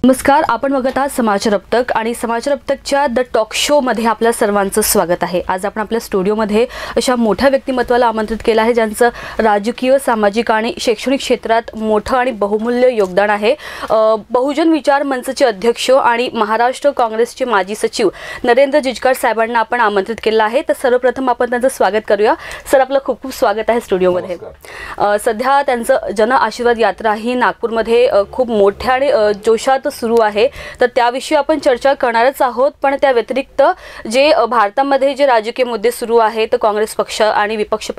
नमस्कार, आपण बघत आहात समाचार रप्तक आणि समाचार रप्तकच्या द टॉक शो मध्ये आपल्या सर्वांचं स्वागत आहे। आज आपण आपल्या स्टुडिओमध्ये अशा मोठ्या व्यक्तिमत्वाला आमंत्रित केलं आहे ज्यांचं राजकीय, सामाजिक आणि शैक्षणिक क्षेत्रात मोठं आणि बहुमूल्य योगदान आहे। बहुजन विचार मंचचे अध्यक्ष आणि महाराष्ट्र काँग्रेसचे माजी सचिव नरेंद्र जिचकार साहेबांना आपण आमंत्रित केलं आहे। तर सर्वप्रथम आपण त्यांचं स्वागत करूया। सर, आपलं खूप खूप स्वागत आहे स्टुडिओमध्ये। सध्या त्यांचं जन आशीर्वाद यात्रा ही नागपूरमध्ये खूप मोठ्या आणि जोशात सुरू आहे, तर त्याविषयी आपण चर्चा करणारच आहोत। पण त्या व्यतिरिक्त जे भारतामध्ये जे राजकीय मुद्दे सुरू आहेत काँग्रेस पक्ष आणि विपक्ष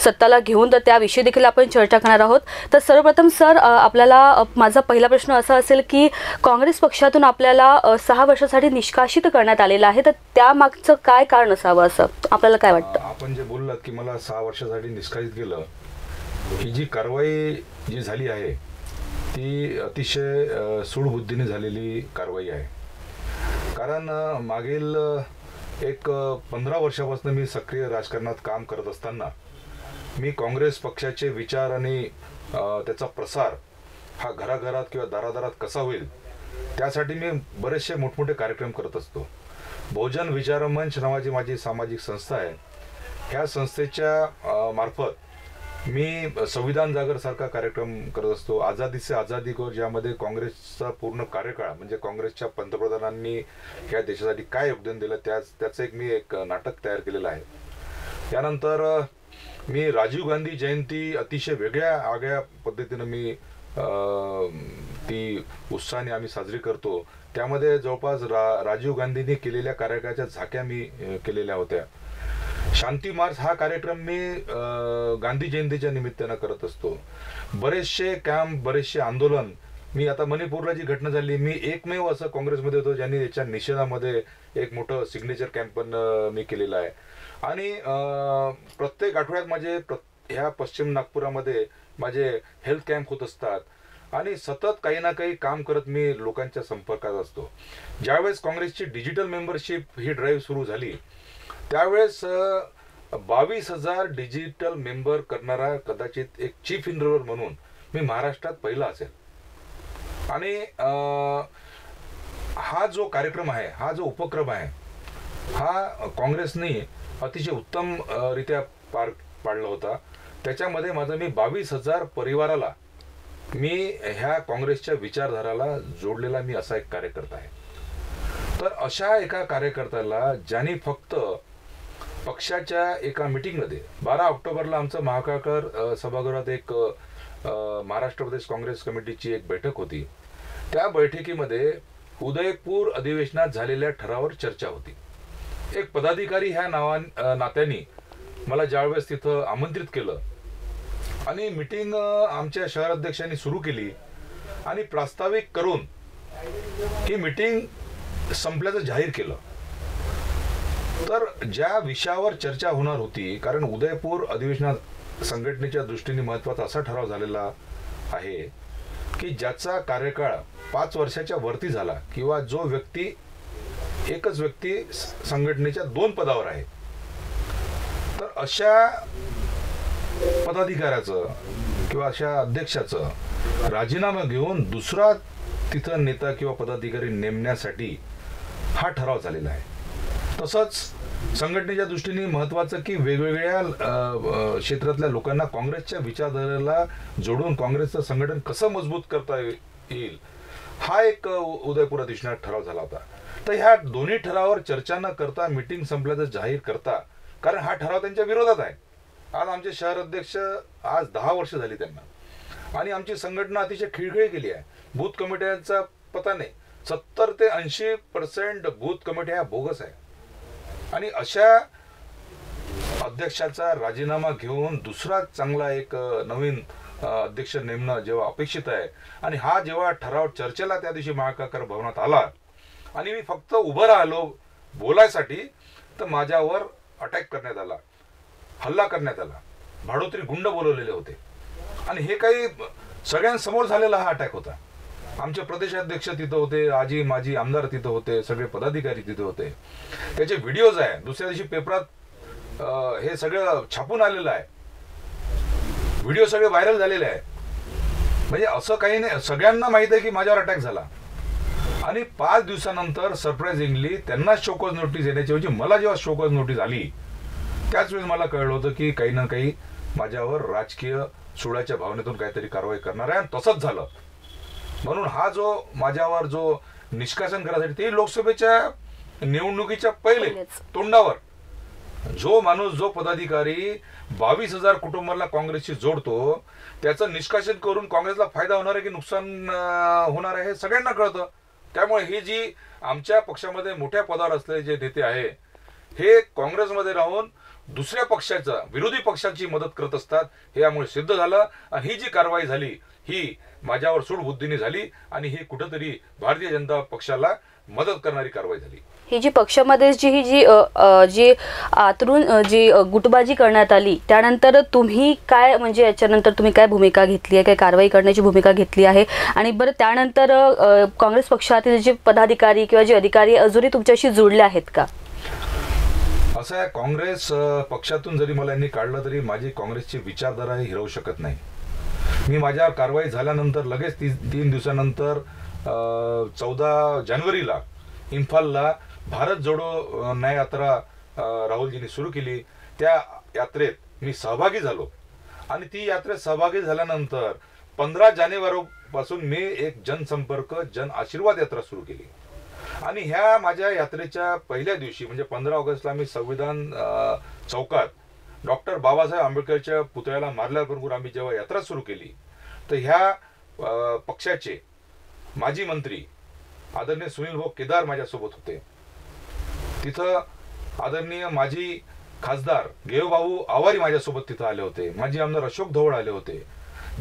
सत्ताला घेऊन, तर त्याविषयी देखील आपण चर्चा करणार आहोत। तर सर्वप्रथम सर, आपल्याला माझा पहिला प्रश्न असा असेल की काँग्रेस पक्षातून आपल्याला 6 वर्षासाठी निष्कासित करण्यात आलेलं आहे, तर त्यामागचं काय कारण असावं असं आपल्याला काय वाटतं? आपण जे बोललात की मला 6 वर्षासाठी निष्कासित केलं, ही जी कारवाई जी झाली आहे ती अतिशय सूडबुद्धीने झालेली कारवाई आहे। कारण मागील एक 15 वर्षापासून मी सक्रिय राजकारणात काम करत असताना मी काँग्रेस पक्षाचे विचार आणि त्याचा प्रसार हा घराघरात किंवा दारादारात कसा होईल त्यासाठी मी बरेचसे मोठमोठे कार्यक्रम करत असतो। बहुजन विचार मंच नावाची माझी सामाजिक संस्था आहे। ह्या संस्थेच्या मार्फत मी संविधान जागर सारखा कार्यक्रम करत असतो। आझादी से आझादी को, ज्यामध्ये काँग्रेसचा पूर्ण कार्यकाळ म्हणजे काँग्रेसच्या पंतप्रधानांनी ह्या देशासाठी काय योगदान दिलं त्याचं मी एक नाटक तयार केलेलं आहे। त्यानंतर मी राजीव गांधी जयंती अतिशय वेगळ्या पद्धतीने मी ती उत्साहाने आम्ही साजरी करतो। त्यामध्ये जवळपास राजीव गांधींनी केलेल्या कार्याच्या झाक्या मी केलेल्या होत्या। शांती मार्च हा कार्यक्रम मी गांधी जयंतीच्या निमित्तानं करत असतो। बरेचसे कॅम्प, बरेचसे आंदोलन, मी आता मणिपूरला जी घटना झाली, मी एकमेव असं काँग्रेसमध्ये होतो ज्यांनी याच्या निषेधामध्ये एक मोठं सिग्नेचर कॅम्प पण मी केलेला आहे। आणि प्रत्येक आठवड्यात माझे ह्या पश्चिम नागपुरामध्ये माझे हेल्थ कॅम्प होत असतात आणि सतत काही ना काही काम करत मी लोकांच्या संपर्कात असतो। ज्यावेळेस काँग्रेसची डिजिटल मेंबरशिप ही ड्राईव्ह सुरू झाली त्यावेळेस 22,000 डिजिटल मेंबर करणारा कदाचित एक चीफ इन्व्हेस्टर म्हणून मी महाराष्ट्रात पहिला असेल। आणि हा जो कार्यक्रम आहे, हा जो उपक्रम आहे, हा काँग्रेसने अतिशय उत्तम रित्या पार पाडला होता। त्याच्यामध्ये माझं मी 22,000 परिवाराला मी ह्या काँग्रेसच्या विचारधाराला जोडलेला मी असा एक कार्यकर्ता आहे। तर अशा एका कार्यकर्त्याला ज्यांनी फक्त पक्षाच्या एका मीटिंगमध्ये 12 ऑक्टोबरला आमचं महाकाळकर सभागृहात एक महाराष्ट्र प्रदेश काँग्रेस कमिटीची एक बैठक होती। त्या बैठकीमध्ये उदयपूर अधिवेशनात झालेल्या ठरावावर चर्चा होती। एक पदाधिकारी ह्या नात्याने मला ज्यावेळेस तिथं आमंत्रित केलं आणि मीटिंग आमच्या शहर अध्यक्षांनी सुरू केली आणि प्रास्ताविक करून ही मीटिंग संपल्याचं जाहीर केलं। तर ज्या विषयावर चर्चा होणार होती, कारण उदयपूर अधिवेशनात संघटनेच्या दृष्टीने महत्त्वाचा असा ठराव झालेला आहे की ज्याचा कार्यकाळ 5 वर्षाच्या वरती झाला किंवा जो व्यक्ती एकच व्यक्ती संघटनेच्या 2 पदावर आहे, तर अशा पदाधिकाऱ्याचं किंवा अशा अध्यक्षाचं राजीनामा घेऊन दुसरा तिथं नेता किंवा पदाधिकारी नेमण्यासाठी हा ठराव झालेला आहे। तसंच संघटनेच्या दृष्टीने महत्त्वाचं की वेगवेगळ्या क्षेत्रातल्या लोकांना काँग्रेसच्या विचारधारेला जोडून काँग्रेसचं संघटन कसं मजबूत करता येईल, हा एक उदयपूर अधिवेशनात ठराव झाला होता। तर ह्या दोन्ही ठरावावर चर्चा न करता मीटिंग संपल्याचं जाहीर करता, कारण हा ठराव त्यांच्या विरोधात आहे। आज आमचे शहर अध्यक्ष आज 10 वर्ष झाली त्यांना, आणि आमची संघटना अतिशय खिळखिळी केली आहे। बूथ कमिट्यांचा पता नाही, 70 ते 80% बूथ कमिट्या ह्या बोगस आहे। आणि अशा अध्यक्षाचा राजीनामा घेऊन दुसरा चांगला एक नवीन अध्यक्ष नेमणं जेव्हा अपेक्षित आहे, आणि हा जेव्हा ठराव चर्चेला त्या दिवशी महाकाळकर भवनात आला आणि मी फक्त उभं राहिलो बोलायसाठी, तर माझ्यावर अटॅक करण्यात आला, हल्ला करण्यात आला, भाडोत्री गुंड बोलवलेले होते। आणि हे काही सगळ्यांसमोर झालेला हा अटॅक होता। आमचे प्रदेशाध्यक्ष तिथं होते, आजी माजी आमदार तिथं होते, सगळे पदाधिकारी तिथे होते। त्याचे व्हिडिओज आहे, दुसऱ्या दिवशी पेपरात हे सगळं छापून आलेलं आहे, व्हिडिओ सगळे व्हायरल झालेले आहे। म्हणजे असं काही नाही, सगळ्यांना माहित आहे की माझ्यावर अटॅक झाला। आणि 5 दिवसानंतर सरप्राइझिंगली त्यांना शोकॉज नोटीस येण्याची ऐवजी मला जेव्हा शोकॉज नोटीस आली त्याच वेळेस मला कळलं होतं की काही ना काही माझ्यावर राजकीय सुडाच्या भावनेतून काहीतरी कारवाई करणार आहे, आणि तसंच झालं. म्हणून हा जो माझ्यावर जो निष्कासन करायसाठी ते लोकसभेच्या निवडणुकीच्या पहिले तोंडावर जो माणूस जो पदाधिकारी 22,000 कुटुंबांना काँग्रेसशी जोडतो त्याचं निष्कासन करून काँग्रेसला फायदा होणार आहे की नुकसान होणार आहे हे सगळ्यांना कळतं. त्यामुळे ही जी आमच्या पक्षामध्ये मोठ्या पदावर असलेले जे नेते आहे हे काँग्रेसमध्ये राहून दुसऱ्या पक्षाचा विरोधी पक्षाची मदत करत असतात हे यामुळे सिद्ध झालं. आणि ही जी कारवाई झाली ही माझ्यावर सूडबुद्धीने झाली आणि ही कुठेतरी भारतीय जनता पक्षाला मदत करणारी कारवाई झाली. ही जी पक्षामध्ये जी आतरून जी गुटबाजी करण्यात आली त्यानंतर तुम्ही काय म्हणजे याच्यानंतर तुम्ही काय भूमिका घेतली आहे, काय कारवाई करण्याची भूमिका घेतली आहे? आणि बरं त्यानंतर काँग्रेस पक्षातील जे पदाधिकारी किंवा जे अधिकारी अजूनही तुमच्याशी जोडले आहेत का? असं आहे, काँग्रेस पक्षातून जरी मला यांनी काढलं तरी माझी काँग्रेसची विचारधारा ही हिरवू शकत नाही. मी माझ्या कारवाई झाल्यानंतर लगेच 3 दिवसानंतर 14 जानेवारीला इम्फालला भारत जोडो न्याय यात्रा राहुलजींनी सुरू केली. त्या यात्रेत मी सहभागी झालो आणि ती यात्रेत सहभागी झाल्यानंतर 15 जानेवारीपासून मी एक जनसंपर्क जन आशीर्वाद यात्रा सुरू केली. आणि ह्या माझ्या यात्रेच्या पहिल्या दिवशी म्हणजे 15 ऑगस्टला मी संविधान चौकात डॉक्टर बाबासाहेब आंबेडकरच्या पुतळ्याला माल्यार्पण आम्ही जेव्हा यात्रा सुरू केली तर ह्या पक्षाचे माजी मंत्री आदरणीय सुनील भाऊ केदार माझ्यासोबत होते. तिथं आदरणीय माजी खासदार गेवभाऊ आवारी माझ्यासोबत तिथं आले होते. माजी आमदार अशोक धवळ आले होते.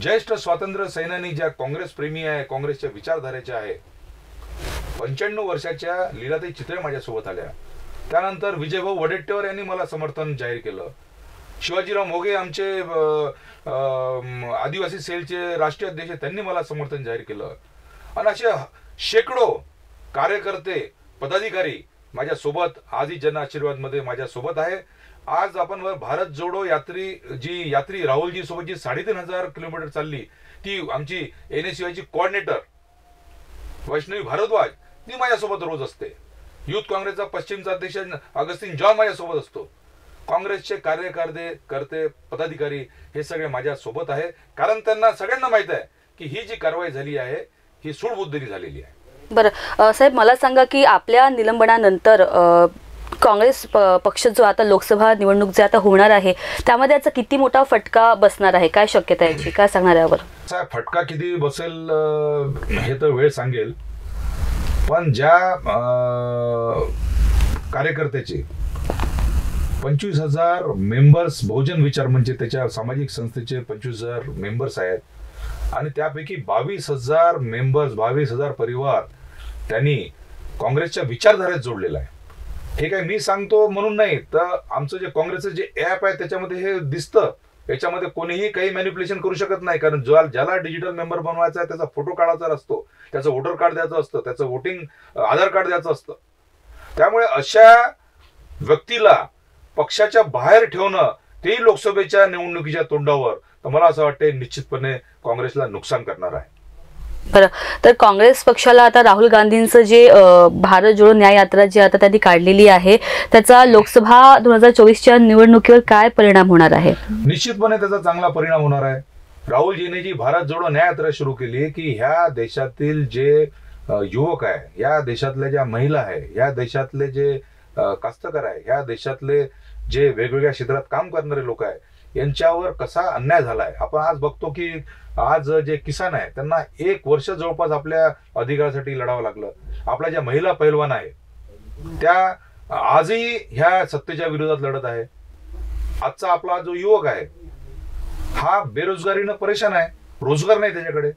ज्येष्ठ स्वातंत्र्य सैनानी ज्या काँग्रेस प्रेमी आहे, काँग्रेसच्या विचारधारेच्या आहे, 95 वर्षाच्या लीलाताई चित्रे माझ्यासोबत आल्या. त्यानंतर विजयभाऊ वडेट्टीवार यांनी मला समर्थन जाहीर केलं. शिवाजीराव मोघे आमचे आदिवासी सेलचे राष्ट्रीय अध्यक्ष त्यांनी मला समर्थन जाहीर केलं. आणि असे शेकडो कार्यकर्ते पदाधिकारी माझ्यासोबत आजही जन आशीर्वाद मध्ये माझ्यासोबत आहे. आज आपण भारत जोडो यात्री राहुलजी सोबत जी 3,500 किलोमीटर चालली ती आमची NSUI कोऑर्डिनेटर वैष्णवी भारद्वाज ती माझ्यासोबत रोज असते. युथ काँग्रेसचा पश्चिमचा अध्यक्ष अगस्टिन जॉन माझ्यासोबत असतो. काँग्रेसचे कार्यकर्ते पदाधिकारी हे सगळे माझ्यासोबत आहे, कारण त्यांना सगळ्यांना माहित आहे की ही जी कारवाई झाली आहे ही सूडबुद्धीने झालेली आहे. बरं साहेब, मला सांगा की आपल्या निलंबनानंतर काँग्रेस पक्ष जो आता लोकसभा निवडणूक जे आता होणार आहे त्यामध्ये याचा किती मोठा फटका बसणार आहे, काय शक्यता याची, काय सांगणार यावर? साहेब, फटका किती बसेल हे तर वेळ सांगेल, पण ज्या कार्यकर्त्याचे 25,000 मेंबर्स बहुजन विचार म्हणजे त्याच्या सामाजिक संस्थेचे 25,000 मेंबर्स आहेत आणि त्यापैकी 22,000 मेंबर्स 22,000 परिवार त्यांनी काँग्रेसच्या विचारधारेत जोडलेला आहे. हे काय मी सांगतो म्हणून नाही, तर आमचं जे काँग्रेसचं जे ऍप आहे त्याच्यामध्ये हे दिसतं. याच्यामध्ये कोणीही काही मॅनिप्युलेशन करू शकत नाही, कारण ज्याला डिजिटल मेंबर बनवायचा आहे त्याचा फोटो काढायचा असतो, त्याचं वोटर कार्ड द्यायचं असतं, त्याचं वोटिंग आधार कार्ड द्यायचं असतं. त्यामुळे अशा व्यक्तीला पक्षाच्या बाहेर ठेवणं तेही लोकसभेच्या निवडणुकीच्या तोंडावर तर मला असं वाटतं निश्चितपणे काँग्रेसला नुकसान करणार आहे. बरं, तर काँग्रेस पक्षाला आता राहुल गांधींचं जे भारत जोडो न्याय यात्रा जी आता त्यांनी काढलेली आहे त्याचा लोकसभा 2024च्या निवडणुकीवर काय परिणाम होणार आहे? निश्चितपणे त्याचा चांगला परिणाम होणार आहे. राहुलजीने जी भारत जोडो न्याय यात्रा सुरू केली की ह्या देशातील जे युवक आहे, ह्या देशातल्या ज्या महिला आहे, ह्या देशातले जे कास्तकार आहे, ह्या देशातले जे वेगवेगळ्या क्षेत्रात काम करणारे लोक आहे यांच्यावर कसा अन्याय झालाय. आपण आज बघतो की आज जे किसान आहे त्यांना 1 वर्ष जवळपास आपल्या अधिकारासाठी लढावं लागलं. आपल्या ज्या महिला पैलवान आहे त्या आजही ह्या सत्तेच्या विरोधात लढत आहे. आजचा आपला जो युवक आहे हा बेरोजगारीनं परेशान आहे, रोजगार नाही त्याच्याकडे.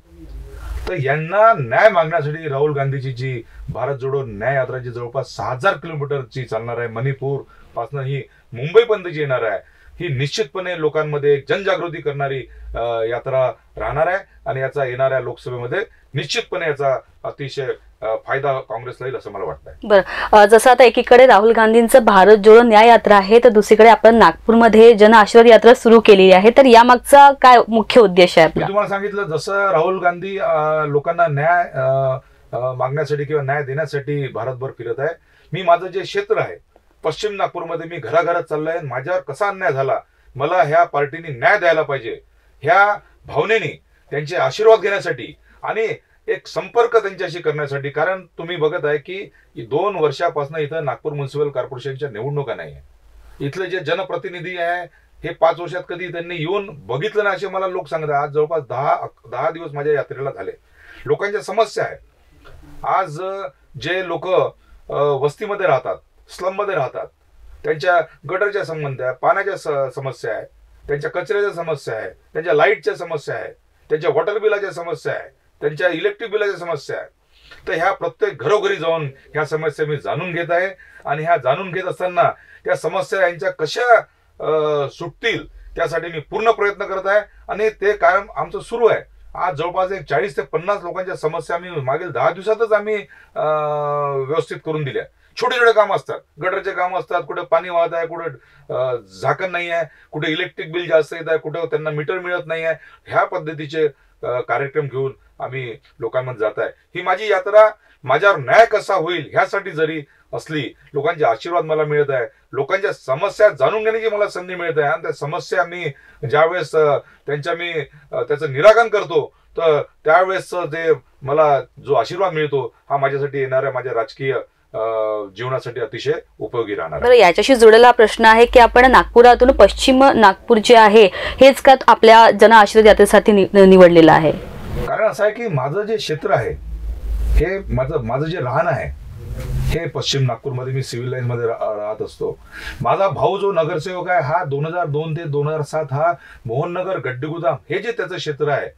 तर यांना न्याय मागण्यासाठी राहुल गांधीची जी भारत जोडो न्याय यात्रा जी जवळपास 6,000 किलोमीटरची चालणार आहे, मणिपूर पासून ही मुंबईपर्यंत जी येणार आहे, ही निश्चितपणे लोकांमध्ये एक जनजागृती करणारी यात्रा राहणार आहे आणि याचा येणाऱ्या लोकसभेमध्ये निश्चितपणे याचा अतिशय फायदा काँग्रेसला येईल असं मला वाटतं. बरं, जसं आता एकीकडे राहुल गांधींचं भारत जोडो न्याय यात्रा आहे तर दुसरीकडे आपण नागपूरमध्ये जन आशीर्वाद यात्रा सुरू केलेली आहे, तर यामागचा काय मुख्य उद्देश आहे? मी तुम्हाला सांगितलं जसं राहुल गांधी लोकांना न्याय मागण्यासाठी किंवा न्याय देण्यासाठी भारतभर फिरत आहे. मी माझं जे क्षेत्र आहे पश्चिम नागपूरमध्ये मी घराघरात चाललोय. माझ्यावर कसा अन्याय झाला, मला ह्या पार्टीने न्याय द्यायला पाहिजे ह्या भावनेने त्यांचे आशीर्वाद घेण्यासाठी आणि एक संपर्क त्यांच्याशी करण्यासाठी. कारण तुम्ही बघत आहे की 2 वर्षापासून इथं नागपूर म्युनिसिपल कॉर्पोरेशनच्या निवडणुका नाही आहे. इथले जे जनप्रतिनिधी आहे हे 5 वर्षात कधी त्यांनी येऊन बघितलं नाही असे मला लोक सांगतात. आज जवळपास 10 दिवस माझ्या यात्रेला झाले. लोकांच्या समस्या आहे. आज जे लोक वस्तीमध्ये राहतात, स्लम मध्ये राहतात, त्यांच्या गटरच्या संबंध आहे, पाण्याच्या समस्या आहे, त्यांच्या कचऱ्याच्या समस्या आहे, त्यांच्या लाईटच्या समस्या आहे, त्यांच्या वॉटर बिलाच्या समस्या आहे, त्यांच्या इलेक्ट्रिक बिलाच्या समस्या आहे. तर ह्या प्रत्येक घरोघरी जाऊन ह्या समस्या मी जाणून घेत आहे आणि ह्या जाणून घेत असताना त्या समस्या यांच्या कशा सुटतील त्यासाठी मी पूर्ण प्रयत्न करत आहे आणि ते कायम आमचं सुरू आहे. आज जवळपास 40 ते 50 लोकांच्या समस्या आम्ही मागील 10 दिवसातच आम्ही व्यवस्थित करून दिल्या. छोटे छोटे काम असतात, गटरचे काम असतात, कुठे पाणी वाहत आहे, कुठे झाकण नाही आहे, कुठे इलेक्ट्रिक बिल जास्त येत आहे, कुठे त्यांना मीटर मिळत नाही आहे. ह्या पद्धतीचे कार्यक्रम घेऊन आम्ही लोकांमध्ये जात आहे. ही माझी यात्रा माझ्यावर न्याय कसा होईल ह्यासाठी जरी असली, लोकांचे आशीर्वाद मला मिळत आहे, लोकांच्या समस्या जाणून घेण्याची मला संधी मिळत आहे आणि त्या समस्या मी ज्यावेळेस त्याचं निराकरण करतो तर त्यावेळेस ते मला जो आशीर्वाद मिळतो हा माझ्यासाठी येणाऱ्या माझ्या राजकीय जीवनासाठी अतिशय उपयोगी राहणार. बरं, याच्याशी जोडलेला प्रश्न आहे की आपण नागपुरातून पश्चिम नागपूर जे आहे हेच का आपल्या जन आशीर्वाद यात्रेसाठी निवडलेलं आहे? कारण असं आहे की माझं जे क्षेत्र आहे हे माझं जे राहणं आहे हे पश्चिम नागपूरमध्ये मी सिव्हिल लाईन मध्ये राहत असतो. माझा भाऊ जो नगरसेवक आहे हा 2002 ते 2007 हा मोहननगर गड्डीगोदाम हे जे त्याचं क्षेत्र आहे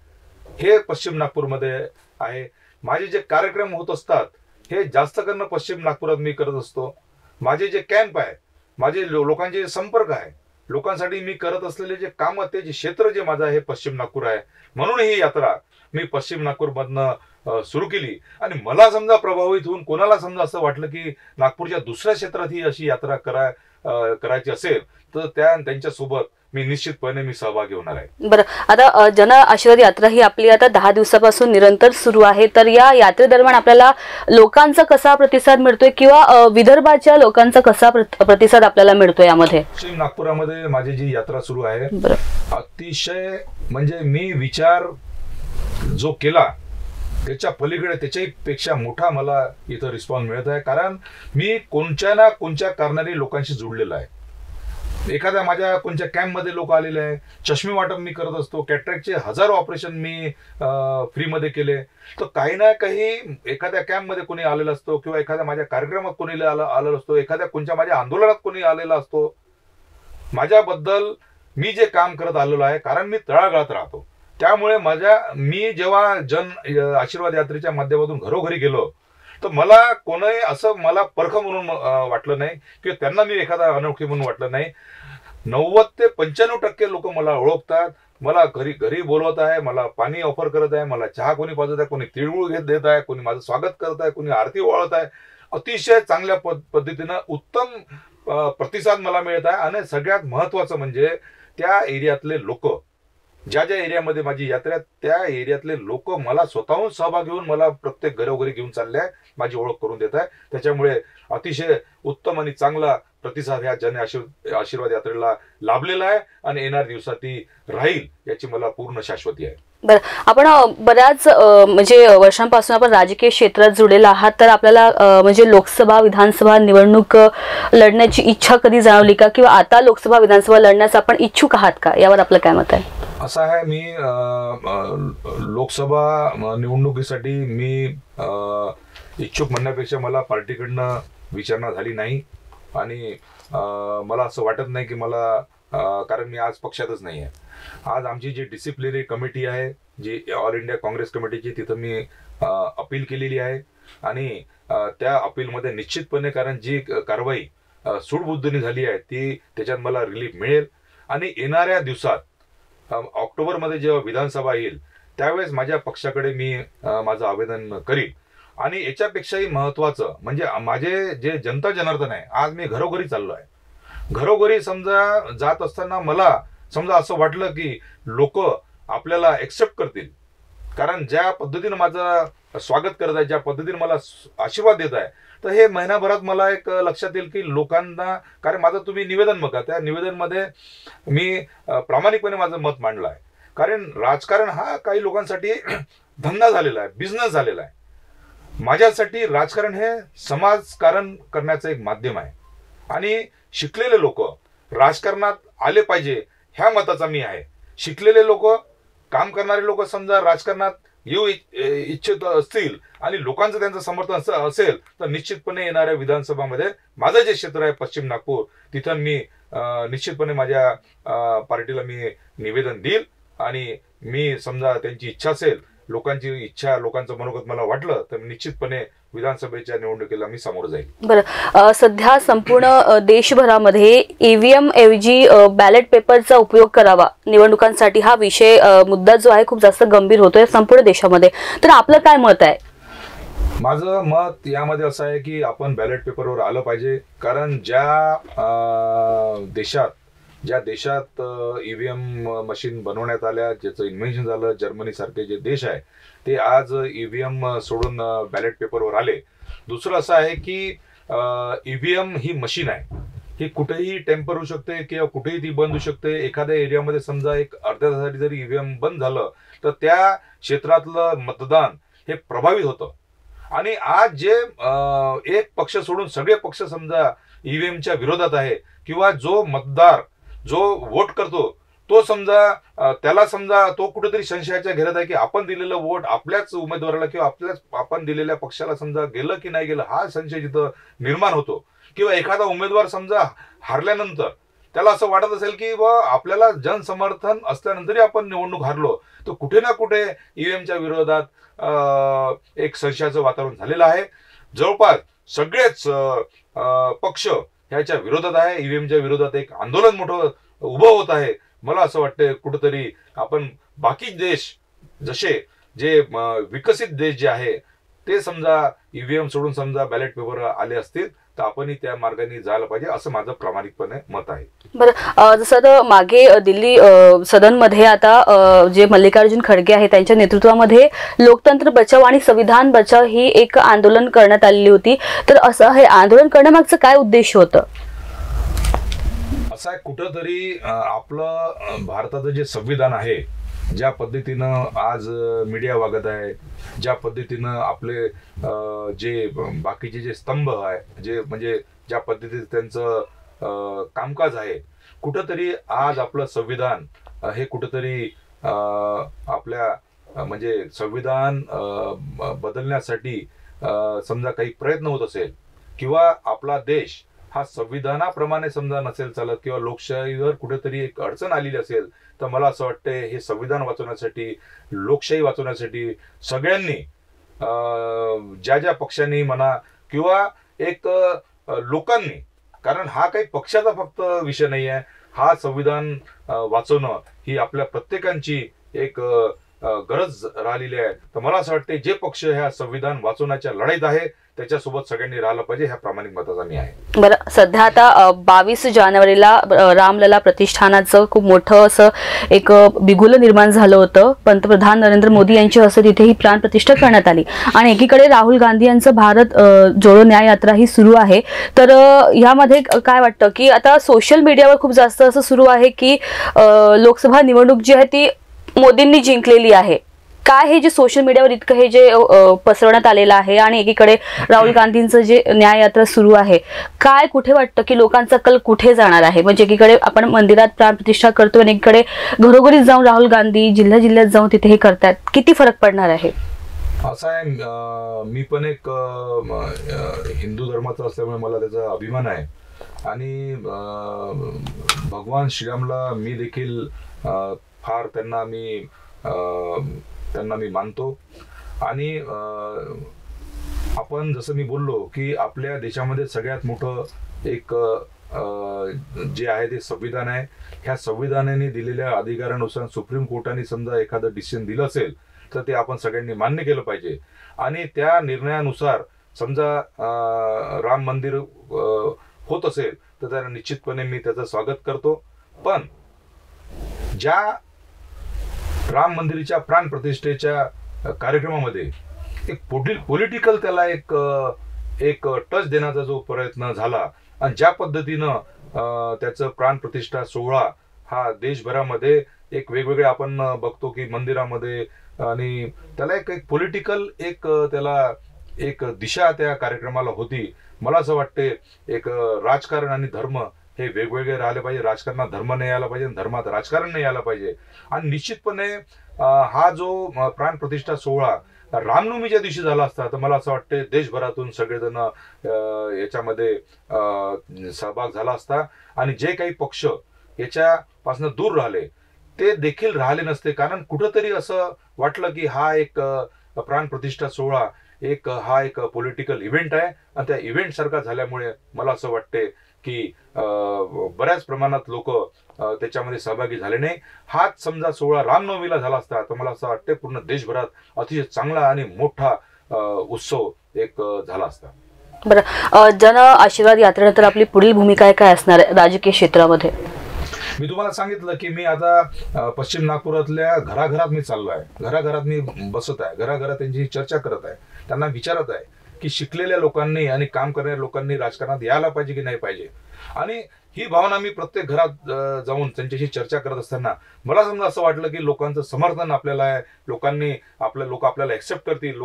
हे पश्चिम नागपूरमध्ये आहे. माझे जे कार्यक्रम होत असतात हे जास्त करणं पश्चिम नागपुरात मी करत असतो. माझे जे कॅम्प आहे, माझे लोकांचे जे संपर्क आहे, लोकांसाठी मी करत असलेले जे काम, ते जे क्षेत्र जे माझं आहे पश्चिम नागपूर आहे. म्हणून ही यात्रा मी पश्चिम नागपूरमधनं सुरू केली आणि मला समजा प्रभावित होऊन कोणाला समजा असं वाटलं की नागपूरच्या दुसऱ्या क्षेत्रात ही अशी यात्रा करायची असेल तर त्यांच्या सोबत मी निश्चितपणे सहभागी होणार आहे. बरं, आता जन आशीर्वाद यात्रा ही आपली आता 10 दिवसापासून निरंतर सुरू आहे. तर या यात्रेदरम्यान आपल्याला लोकांचा कसा प्रतिसाद मिळतोय किंवा विदर्भाच्या लोकांचा कसा प्रतिसाद आपल्याला मिळतोय यामध्ये? पश्चिम नागपुरामध्ये माझी जी यात्रा सुरू आहे अतिशय म्हणजे मी विचार जो केला त्याच्या पलीकडे त्याच्यापेक्षा मोठा मला इथं रिस्पॉन्स मिळत आहे. कारण मी कोणत्या ना कोणत्या कारणाने लोकांशी जुळलेला आहे. एखाद्या माझ्या कोणत्या कॅम्पमध्ये लोक आलेले आहे, चष्मे वाटप मी करत असतो, कॅटरॅक्टचे हजारो ऑपरेशन मी फ्रीमध्ये केले. तर काही ना काही एखाद्या कॅम्पमध्ये कोणी आलेला असतो किंवा एखाद्या माझ्या कार्यक्रमात कोणी आलेला असतो, एखाद्या कोणत्या माझ्या आंदोलनात कोणी आलेला असतो. माझ्याबद्दल मी जे काम करत आलेलो आहे कारण मी तळागाळात राहतो, त्यामुळे मी जेव्हा जन आशीर्वाद यात्रेच्या माध्यमातून घरोघरी गेलो तर मला कोणी असं मला परख म्हणून वाटलं नाही किंवा त्यांना मी एखादा अनोळखी म्हणून वाटलं नाही. 90 ते 95% लोक मला ओळखतात, मला घरी बोलवत आहे, मला पाणी ऑफर करत आहे, मला चहा कोणी पाजत आहे, कोणी तिळगुळ देत आहे, कोणी माझं स्वागत करत आहे, कोणी आरती ओवाळत आहे. अतिशय चांगल्या पद्धतीनं उत्तम प्रतिसाद मला मिळत आहे. आणि सगळ्यात महत्वाचं म्हणजे त्या एरियातले लोक, ज्या एरियामध्ये माझी यात्रा त्या एरियातले लोक मला स्वतःहून सहभागी होऊन मला प्रत्येक घरोघरी घेऊन चालले आहे, माझी ओळख करून देत आहे. त्याच्यामुळे अतिशय उत्तम आणि चांगला प्रतिसाद ह्या जन आशीर्वाद यात्रेला लाभलेला आहे आणि येणाऱ्या दिवसाती राहील याची मला पूर्ण शाश्वती आहे. बरं, आपण बऱ्याच म्हणजे वर्षांपासून आपण राजकीय क्षेत्रात जुळलेला आहात, तर आपल्याला म्हणजे लोकसभा विधानसभा निवडणूक लढण्याची इच्छा कधी जाणवली का किंवा आता लोकसभा विधानसभा लढण्यास आपण इच्छुक आहात का, यावर आपलं काय मत आहे? असं आहे, मी लोकसभा निवडणुकीसाठी मी इच्छुक म्हणण्यापेक्षा मला पार्टीकडनं विचारणा झाली नाही आणि मला असं वाटत नाही की मला, कारण मी आज पक्षातच नाही आहे. आज आमची जी डिसिप्लिनरी कमिटी आहे, जी ऑल इंडिया काँग्रेस कमिटीची, तिथं मी अपील केलेली आहे आणि त्या अपीलमध्ये निश्चितपणे, कारण जी कारवाई सूडबुद्धीने झाली आहे ती त्याच्यात मला रिलीफ मिळेल आणि येणाऱ्या दिवसात ऑक्टोबरमध्ये जेव्हा विधानसभा येईल त्यावेळेस माझ्या पक्षाकडे मी माझं आवेदन करीन. आणि याच्यापेक्षाही महत्वाचं म्हणजे माझे जे जनता जनार्दन आहे, आज मी घरोघरी चाललो आहे. घरोघरी समजा जात असताना मला समजा असं वाटलं की लोक आपल्याला एक्सेप्ट करतील कारण ज्या पद्धतीनं माझं स्वागत करत आहे, ज्या पद्धतीने मला आशीर्वाद देत आहे, तर हे महिनाभरात मला एक लक्षात येईल की लोकांना, कारण माझं तुम्ही निवेदन बघा, त्या निवेदनमध्ये मी प्रामाणिकपणे माझं मत मांडलं आहे. कारण राजकारण हा काही लोकांसाठी धंदा झालेला आहे, बिझनेस झालेला आहे. माझ्यासाठी राजकारण हे समाजकारण करण्याचं एक माध्यम आहे आणि शिकलेले लोक राजकारणात आले पाहिजे ह्या मताचा मी आहे. शिकलेले लोक, काम करणारे लोक समजा राजकारणात येऊ इच्छित असतील आणि लोकांचं त्यांचं समर्थन असेल तर निश्चितपणे येणाऱ्या विधानसभामध्ये माझं जे क्षेत्र आहे पश्चिम नागपूर, तिथं मी निश्चितपणे माझ्या पार्टीला मी निवेदन देईल आणि मी समजा त्यांची इच्छा असेल, लोकांची इच्छा, लोकांचं मनोगत मला वाटलं तर निश्चितपणे विधानसभेच्या निवडणुकीला मी सामोरं जाईल. बरं, सध्या संपूर्ण देशभरामध्ये ईव्हीएम ऐवजी बॅलेट पेपरचा उपयोग करावा निवडणुकांसाठी हा विषय, मुद्दा जो आहे खूप जास्त गंभीर होतोय संपूर्ण देशामध्ये. तर आपलं काय मत आहे? माझं मत यामध्ये असं आहे की आपण बॅलेट पेपरवर आलं पाहिजे. कारण ज्या देशात ईव्हीएम मशीन बनवण्यात आल्या, ज्याचं इन्व्हेन्शन झालं, जर्मनी सारखे जे देश आहे ते आज ईव्हीएम सोडून बॅलेट पेपरवर आले. दुसरं असं आहे की ईव्हीएम ही मशीन आहे, ही कुठेही टेम्पर होऊ शकते किंवा कुठेही ती बंद होऊ शकते. एखाद्या एरियामध्ये समजा एक अर्ध्या तासासाठी जरी ईव्हीएम बंद झालं तर त्या क्षेत्रातलं मतदान हे प्रभावित होतं. आणि आज जे एक पक्ष सोडून सगळे पक्ष समजा ईव्हीएमच्या विरोधात आहे किंवा जो मतदार जो वोट करतो तो समजा त्याला समजा तो कुठेतरी संशयाच्या घेरात आहे की आपण दिलेलं वोट आपल्याच उमेदवाराला किंवा आपण दिलेल्या पक्षाला समजा गेलं की नाही गेलं हा संशय जिथं निर्माण होतो. किंवा एखादा उमेदवार समजा हारल्यानंतर त्याला असं वाटत असेल की आपल्याला जनसमर्थन असल्यानंतरही आपण निवडणूक हारलो, तर कुठे ना कुठे ईव्हीएमच्या विरोधात एक संशयाचं वातावरण झालेलं आहे. जवळपास सगळेच पक्ष ह्याच्या विरोधात आहे. ईव्हीएमच्या विरोधात एक आंदोलन मोठं उभं होत आहे. मला असं वाटतं कुठेतरी आपण बाकी देश जसे जे विकसित देश जे आहे ते समजा ईव्हीएम सोडून समजा बॅलेट पेपर आले असतील तर आपणही त्या मार्गाने जायला पाहिजे असं माझं प्रामाणिकपणे मत आहे. बरं, जसं मागे दिल्ली सदनमध्ये आता जे मल्लिकार्जुन खडगे आहे त्यांच्या नेतृत्वामध्ये लोकतंत्र बचाव आणि संविधान बचाव ही एक आंदोलन करण्यात आलेली होती. तर असं हे आंदोलन करण्यामागचं काय उद्देश होतं? असं आहे, कुठंतरी आपलं भारताचं जे संविधान आहे, ज्या पद्धतीनं आज मीडिया वागत आहे, ज्या पद्धतीनं आपले जे बाकीचे जे स्तंभ आहे, जे म्हणजे ज्या पद्धतीने त्यांचं कामकाज आहे, कुठंतरी आज आपलं संविधान हे कुठंतरी आपल्या म्हणजे संविधान बदलण्यासाठी समजा काही प्रयत्न होत असेल किंवा आपला देश हा संविधानाप्रमाणे समजा नसेल चालत किंवा लोकशाहीवर कुठेतरी एक अडचण आलेली असेल, तर मला असं वाटतंय हे संविधान वाचवण्यासाठी, लोकशाही वाचवण्यासाठी सगळ्यांनी ज्या ज्या पक्षांनी म्हणा किंवा एक लोकांनी, कारण हा काही पक्षाचा फक्त विषय नाही आहे, हा संविधान वाचवणं ही आपल्या प्रत्येकांची एक गरज राहिलेली आहे. तर मला असं वाटतं जे पक्ष ह्या संविधान वाचवण्याच्या लढाईत आहे त्याच्यासोबत सगळ्यांनी राहिलं पाहिजे, ह्या प्रामाणिक मताचा मी आहे. बरं, सध्या आता 22 जानेवारीला रामलला प्रतिष्ठानाचं खूप मोठं असं एक बिगुलं निर्माण झालं होतं. पंतप्रधान नरेंद्र मोदी यांच्या हस्ते तिथे ही प्राण प्रतिष्ठा करण्यात आली आणि एकीकडे राहुल गांधी यांचं भारत जोडो न्याय यात्रा ही सुरू आहे. तर यामध्ये काय वाटतं की आता सोशल मीडियावर खूप जास्त असं सुरू आहे की लोकसभा निवडणूक जी आहे ती मोदींनी जिंकलेली आहे. काय हे जे सोशल मीडियावर इतकं हे जे पसरवण्यात आलेलं आहे आणि एकीकडे राहुल गांधींचं जे न्याय यात्रा सुरू आहे, काय कुठे वाटतं की लोकांचा कल कुठे जाणार आहे? म्हणजे एकीकडे आपण मंदिरात प्राणप्रतिष्ठा करतो आणि एकीकडे घरोघरी जाऊन राहुल गांधी जिल्ह्यात जाऊन तिथे हे करतात, किती फरक पडणार आहे? असं आहे, मी पण एक हिंदू धर्माचा असल्यामुळे मला त्याचा अभिमान आहे आणि भगवान श्रीरामला मी देखील फार त्यांना मी मानतो. आणि आपण जसं मी बोललो की आपल्या देशामध्ये सगळ्यात मोठं एक जे आहे ते संविधान आहे. ह्या संविधानाने दिलेल्या अधिकारानुसार सुप्रीम कोर्टाने समजा एखादं डिसिजन दिलं असेल तर ते आपण सगळ्यांनी मान्य केलं पाहिजे आणि त्या निर्णयानुसार समजा राम मंदिर होत असेल तर त्याला निश्चितपणे मी त्याचं स्वागत करतो. पण ज्या राम मंदिराच्या प्राण प्रतिष्ठेच्या कार्यक्रमामध्ये एक पॉलिटिकल त्याला एक टच देण्याचा जो प्रयत्न झाला आणि ज्या पद्धतीनं त्याचं प्राणप्रतिष्ठा सोहळा हा देशभरामध्ये एक वेगवेगळे आपण बघतो की मंदिरामध्ये, आणि त्याला एक पॉलिटिकल त्याला एक दिशा त्या कार्यक्रमाला होती. मला असं वाटते एक राजकारण आणि धर्म हे वेगवेगळे राहिले पाहिजे. राजकारणात धर्म नाही यायला पाहिजे, धर्मात राजकारण नाही यायला पाहिजे. आणि निश्चितपणे हा जो प्राणप्रतिष्ठा सोहळा रामनवमीच्या दिवशी झाला असता तर मला असं वाटतं देशभरातून सगळेजण याच्यामध्ये सहभाग झाला असता आणि जे काही पक्ष याच्यापासून दूर राहिले ते देखील राहिले नसते. कारण कुठंतरी असं वाटलं की हा एक प्राणप्रतिष्ठा सोहळा हा एक पॉलिटिकल इव्हेंट आहे आणि त्या इव्हेंट सारखा झाल्यामुळे मला असं वाटते की बऱ्याच प्रमाणात लोक त्याच्यामध्ये सहभागी झाले नाही. हाच समजा सोहळा रामनवमीला झाला असता तर मला असं वाटते पूर्ण देशभरात अतिशय चांगला आणि मोठा उत्सव एक झाला असता. बरं, जन आशीर्वाद यात्रेनंतर आपली पुढील भूमिका काय असणार आहे राजकीय क्षेत्रामध्ये? मी तुम्हाला सांगितलं की मी आता पश्चिम नागपुरातल्या घराघरात मी चाललो आहे, घराघरात मी बसत आहे, घराघरात त्यांची चर्चा करत आहे, त्यांना विचारत आहे की शिकलेल्या लोकांनी आणि काम करणाऱ्या लोकांनी राजकारणात यायला पाहिजे की नाही पाहिजे. आणि ही भावना मी प्रत्येक घरात जाऊन त्यांच्याशी चर्चा करत असताना मला समजा असं वाटलं की लोकांचं समर्थन आपल्याला आहे, लोक आपल्याला एक्सेप्ट करतील,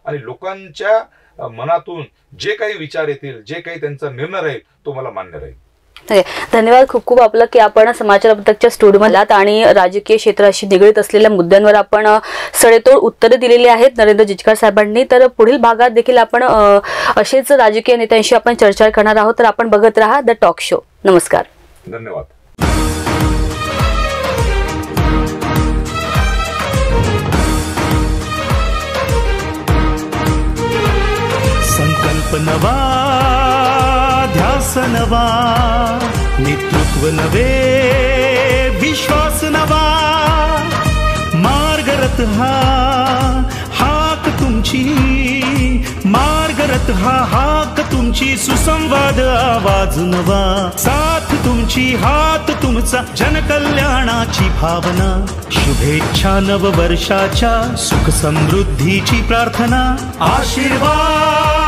आणि लोकांच्या मनातून जे काही विचार येतील, जे काही त्यांचा निर्णय राहील तो मला मान्य राहील. धन्यवाद खूप खूप आपलं की आपण समाचार पत्रकच्या स्टुडिओमध्ये आलात आणि राजकीय क्षेत्राशी निगडीत असलेल्या मुद्द्यांवर आपण सडेतोड उत्तरे दिलेली आहेत नरेंद्र जिचकार साहेबांनी. तर पुढील भागात देखील आपण असेच राजकीय नेत्यांशी आपण चर्चा करणार आहोत. तर आपण बघत राहा द टॉक शो. नमस्कार. धन्यवाद. संकल्प नवा, ध्यास नवा, नेतृत्व नवे, विश्वास नवा, मार्गरथ हाक तुमची, मार्गरथ हाक तुमची, सुसंवाद आवाज नवा, साथ तुमची, हात तुमचा, जनकल्याणाची भावना, शुभेच्छा नववर्षाच्या, सुख समृद्धीची प्रार्थना, आशीर्वाद